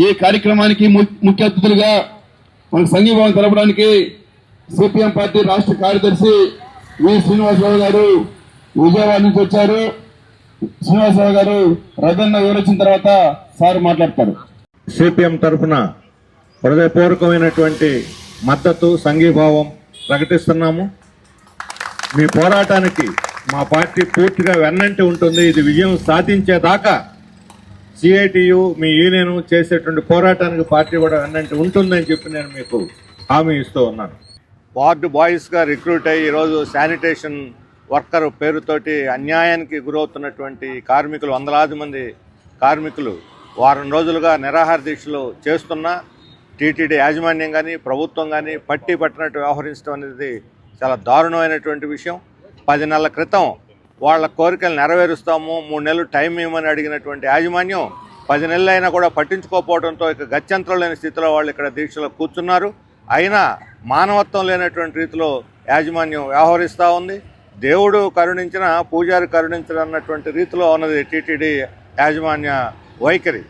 ఈ కార్యక్రమానికి ముఖ్య అతిథులుగా మనకు సంఘీభావం తెలపడానికి సిపిఎం పార్టీ రాష్ట్ర కార్యదర్శి వి శ్రీనివాసరావు గారు విజయవాడ నుంచి వచ్చారు. శ్రీనివాసరావు గారు రథన్న వివరించిన తర్వాత సార్ మాట్లాడతారు. సిపిఎం తరఫున హృదయపూర్వకమైనటువంటి మద్దతు సంఘీభావం ప్రకటిస్తున్నాము. మీ పోరాటానికి మా పార్టీ పూర్తిగా వెన్నంటి ఉంటుంది. ఇది విజయం సాధించేదాకా సిఐటియు మీ యూనియన్ చేసేటువంటి పోరాటానికి పార్టీ కూడా వెన్నంటి ఉంటుందని చెప్పి నేను మీకు హామీ ఇస్తూ ఉన్నాను. వార్డు బాయ్స్గా రిక్రూట్ అయ్యి ఈరోజు శానిటేషన్ వర్కర్ పేరుతోటి అన్యాయానికి గురవుతున్నటువంటి కార్మికులు, వందలాది మంది కార్మికులు వారం రోజులుగా నిరాహార దీక్షలు చేస్తున్నా టీటీడీ యాజమాన్యం కానీ ప్రభుత్వం కానీ పట్టి పట్టినట్టు వ్యవహరించడం అనేది చాలా దారుణమైనటువంటి విషయం. 10 నెలల క్రితం వాళ్ళ కోరికలు నెరవేరుస్తాము, 3 నెలలు టైం ఇవ్వమని అడిగినటువంటి యాజమాన్యం 10 నెలలు అయినా కూడా పట్టించుకోకపోవడంతో ఇక గత్యంతరం లేని స్థితిలో వాళ్ళు ఇక్కడ దీక్షలో కూర్చున్నారు. అయినా మానవత్వం లేనటువంటి రీతిలో యాజమాన్యం వ్యవహరిస్తూ ఉంది. దేవుడు కరుణించిన పూజారి కరుణించిన అన్నటువంటి రీతిలో ఉన్నది టీటీడీ యాజమాన్య వైఖరి.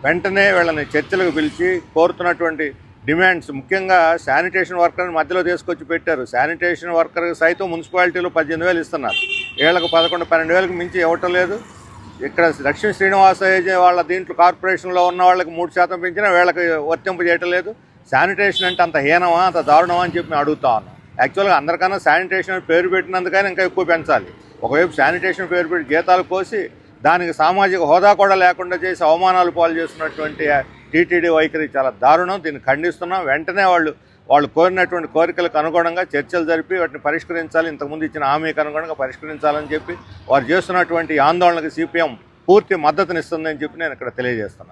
వెంటనే వీళ్ళని చర్చలకు పిలిచి కోరుతున్నటువంటి డిమాండ్స్, ముఖ్యంగా శానిటేషన్ వర్కర్ని మధ్యలో తీసుకొచ్చి పెట్టారు. శానిటేషన్ వర్కర్కి సైతం మున్సిపాలిటీలో 18,000 ఇస్తున్నారు. వీళ్ళకు 11-12,000కి మించి ఇవ్వటం లేదు. ఇక్కడ లక్ష్మీ శ్రీనివాస వాళ్ళ దీంట్లో కార్పొరేషన్లో ఉన్న వాళ్ళకి 3% పెంచినా వీళ్ళకి వర్తింపు చేయటం లేదు. శానిటేషన్ అంటే అంత హీనమా, అంత దారుణమా అని చెప్పి మేము అడుగుతా ఉన్నాం. యాక్చువల్గా అందరికన్నా శానిటేషన్ పేరు పెట్టినందుకైనా ఇంకా ఎక్కువ పెంచాలి. ఒకవైపు శానిటేషన్ పేరు పెట్టి జీతాలు కోసి దానికి సామాజిక హోదా కూడా లేకుండా చేసి అవమానాలు పాలు చేస్తున్నటువంటి టీటీడీ వైఖరి చాలా దారుణం. దీన్ని ఖండిస్తున్నాం. వెంటనే వాళ్ళు కోరినటువంటి కోరికలకు అనుగుణంగా చర్చలు జరిపి వాటిని పరిష్కరించాలి. ఇంతకుముందు ఇచ్చిన హామీకి అనుగుణంగా పరిష్కరించాలని చెప్పి వారు చేస్తున్నటువంటి ఆందోళనకు సిపిఎం పూర్తి మద్దతునిస్తుందని చెప్పి నేను ఇక్కడ తెలియజేస్తున్నాను.